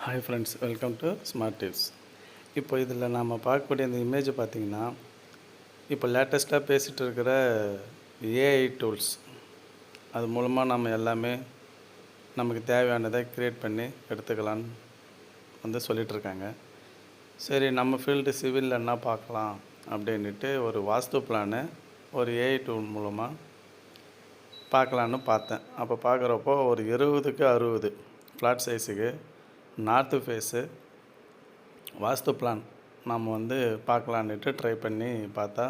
Hi friends, welcome to smart tips. இப்போ இதில் நாம் பார்க்கக்கூடிய இந்த இமேஜை பார்த்திங்கன்னா, இப்போ லேட்டஸ்ட்டாக பேசிகிட்டு இருக்கிற ஏஐ டூல்ஸ், அது மூலமாக நம்ம எல்லாமே நமக்கு தேவையானதை க்ரியேட் பண்ணி எடுத்துக்கலான்னு சொல்லிகிட்ருக்காங்க. சரி, நம்ம ஃபீல்டு சிவிலில் என்ன பார்க்கலாம் அப்படின்ட்டு ஒரு வாஸ்து பிளானை ஒரு ஏஐ டூல் மூலமாக பார்க்கலான்னு பார்த்தேன். அப்போ பார்க்குறப்போ ஒரு 20க்கு 60 ஃப்ளாட் சைஸுக்கு நார்த்து ஃபேஸு வாஸ்து பிளான் நம்ம பார்க்கலான்ட்டு ட்ரை பண்ணி பார்த்தா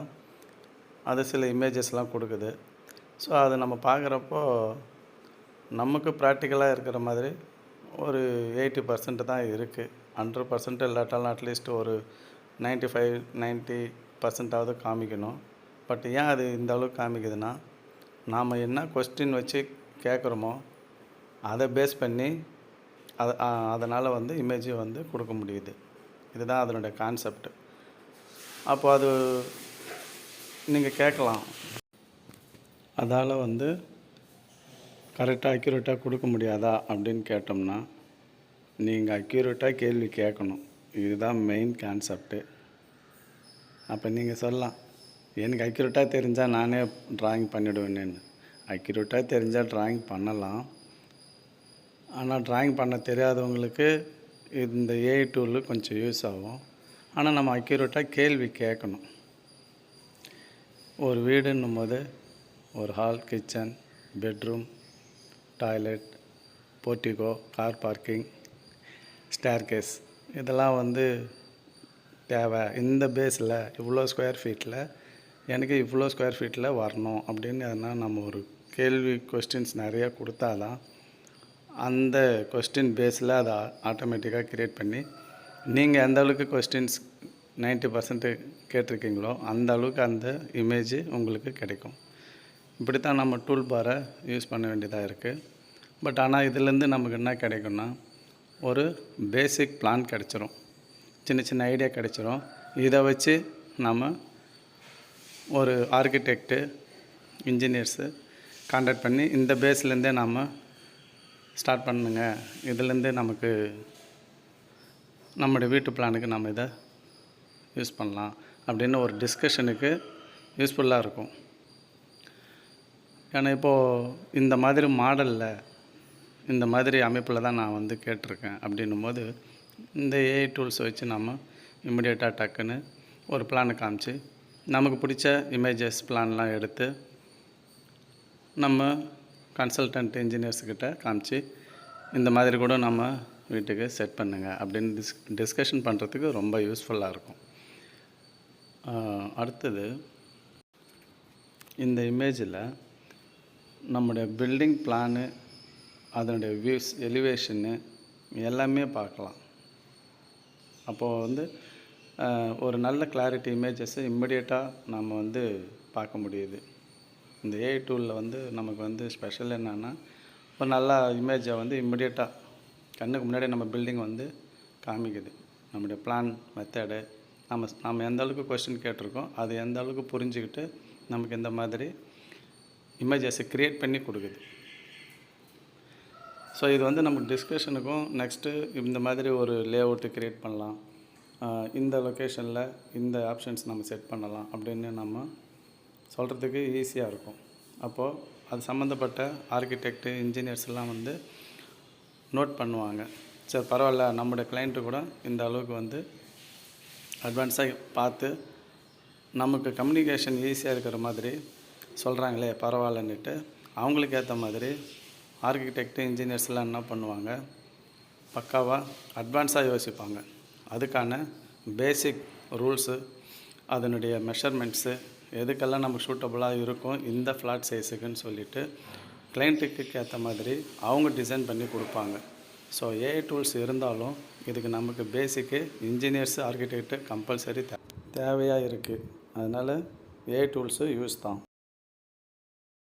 அது சில இமேஜஸ்லாம் கொடுக்குது. ஸோ அது நம்ம பார்க்குறப்போ நமக்கு ப்ராக்டிக்கலாக இருக்கிற மாதிரி ஒரு 80% தான் இருக்குது. 100% இல்லாட்டாலும் அட்லீஸ்ட் ஒரு 95-90% காமிக்கணும். பட் ஏன் அது இந்த அளவுக்கு காமிக்குதுன்னா, நாம் என்ன கொஸ்டின் வச்சு கேட்குறோமோ அதை பேஸ் பண்ணி அதனால் இமேஜை கொடுக்க முடியுது. இதுதான் அதனுடைய கான்செப்ட். அப்போ அது நீங்கள் கேட்கலாம், அதால் கரெக்டாக அக்யூரேட்டாக கொடுக்க முடியாதா அப்படின்னு கேட்டோம்னா, நீங்கள் அக்யூரேட்டாக கேள்வி கேட்கணும். இதுதான் மெயின் கான்செப்ட்டு. அப்போ நீங்கள் சொல்லலாம், எனக்கு அக்யூரேட்டாக தெரிஞ்சால் நானே ட்ராயிங் பண்ணிவிடுவேன்னு. அக்யூரேட்டாக தெரிஞ்சால் ட்ராயிங் பண்ணலாம். ஆனால் ட்ராயிங் பண்ண தெரியாதவங்களுக்கு இந்த ஏஐ டூலு கொஞ்சம் யூஸ் ஆகும். ஆனால் நம்ம அக்யூரேட்டாக கேள்வி கேட்கணும். ஒரு வீடுன்னும் போது ஒரு hall, kitchen, bedroom, toilet, portico, car parking, staircase, இதெல்லாம் தேவை. இந்த பேஸில் இவ்வளோ ஸ்கொயர் ஃபீட்டில் எனக்கு இவ்வளோ ஸ்கொயர் ஃபீட்டில் வரணும் அப்படின்னு எதனா நம்ம ஒரு கேள்வி கொஸ்டின்ஸ் நிறையா கொடுத்தா தான் அந்த கொஸ்டின் பேஸில் அதை ஆட்டோமேட்டிக்காக க்ரியேட் பண்ணி நீங்கள் எந்த அளவுக்கு கொஸ்டின்ஸ் 90% கேட்டிருக்கீங்களோ அந்த அளவுக்கு அந்த இமேஜ் உங்களுக்கு கிடைக்கும். இப்படி தான் நம்ம டூல் பாரை யூஸ் பண்ண வேண்டியதாக இருக்குது. பட் ஆனால் இதுலேருந்து நமக்கு என்ன கிடைக்கும்னா, ஒரு பேசிக் பிளான் கிடச்சிரும், சின்ன சின்ன ஐடியா கிடச்சிரும். இதை வச்சு நம்ம ஒரு ஆர்கிடெக்டு, இன்ஜினியர்ஸு கான்டாக்ட் பண்ணி இந்த பேஸ்லேருந்தே நாம் ஸ்டார்ட் பண்ணுங்க, இதுலேருந்தே நமக்கு நம்முடைய வீட்டு பிளானுக்கு நம்ம இதை யூஸ் பண்ணலாம் அப்படின்னு ஒரு டிஸ்கஷனுக்கு யூஸ்ஃபுல்லாக இருக்கும். ஏன்னா இப்போது இந்த மாதிரி மாடலில், இந்த மாதிரி அமைப்பில் தான் நான் கேட்டிருக்கேன் அப்படின்னும் போது இந்த ஏஐ டூல்ஸை வச்சு நம்ம இமிடியேட்டாக டக்குன்னு ஒரு பிளானை காமிச்சு நமக்கு பிடிச்ச இமேஜஸ் பிளான்லாம் எடுத்து நம்ம கன்சல்டன்ட் இன்ஜினியர்ஸ்கிட்ட காமிச்சு இந்த மாதிரி கூட நம்ம வீட்டுக்கு செட் பண்ணுங்கள் அப்படின்னு டிஸ்கஷன் பண்ணுறதுக்கு ரொம்ப யூஸ்ஃபுல்லாக இருக்கும். அடுத்தது, இந்த இமேஜில் நம்முடைய பில்டிங் பிளானு, அதனுடைய வியூஸ், எலிவேஷனு எல்லாமே பார்க்கலாம். அப்போது ஒரு நல்ல கிளாரிட்டி இமேஜஸை இம்மிடியேட்டாக நம்ம பார்க்க முடியுது. இந்த ஏஐ டூலில் நமக்கு ஸ்பெஷல் என்னென்னா, ஒரு நல்ல இமேஜை இம்மிடியேட்டாக கண்ணுக்கு முன்னாடி நம்ம பில்டிங் காமிக்குது. நம்முடைய பிளான் மெத்தடு, நம்ம எந்த அளவுக்கு கொஸ்டின் கேட்டிருக்கோம் அது எந்த அளவுக்கு புரிஞ்சுக்கிட்டு நமக்கு இந்த மாதிரி இமேஜஸை க்ரியேட் பண்ணி கொடுக்குது. ஸோ இது நமக்கு டிஸ்கஷனுக்கும், நெக்ஸ்ட்டு இந்த மாதிரி ஒரு லே அவுட்டு க்ரியேட் பண்ணலாம், இந்த லொக்கேஷனில் இந்த ஆப்ஷன்ஸ் நம்ம செட் பண்ணலாம் அப்படின்னு நம்ம சொல்கிறதுக்கு ஈஸியாக இருக்கும். அப்போது அது சம்மந்தப்பட்ட ஆர்கிடெக்டு, இன்ஜினியர்ஸ் எல்லாம் நோட் பண்ணுவாங்க. சரி, பரவாயில்ல, நம்முடைய கிளைண்ட்டு கூட இந்த அளவுக்கு அட்வான்ஸாக பார்த்து நமக்கு கம்யூனிகேஷன் ஈஸியாக இருக்கிற மாதிரி சொல்கிறாங்களே, பரவாயில்லன்னுட்டு அவங்களுக்கு ஏற்ற மாதிரி ஆர்கிடெக்டு, இன்ஜினியர்ஸ்லாம் என்ன பண்ணுவாங்க, பக்காவாக அட்வான்ஸாக யோசிப்பாங்க. அதுக்கான பேசிக் ரூல்ஸு, அதனுடைய மெஷர்மெண்ட்ஸு, எதுக்கெல்லாம் நமக்கு சூட்டபுளாக இருக்கும் இந்த ஃப்ளாட் சைஸுக்குன்னு சொல்லிவிட்டு கிளைண்ட்டுக்கு ஏற்ற மாதிரி அவங்க டிசைன் பண்ணி கொடுப்பாங்க. ஸோ ஏஐ டூல்ஸ் இருந்தாலும் இதுக்கு நமக்கு பேசிக்கு இன்ஜினியர்ஸு, ஆர்கிடெக்ட்டு கம்பல்சரி தேவையாக இருக்குது. அதனால் ஏஐ டூல்ஸு யூஸ் தான்.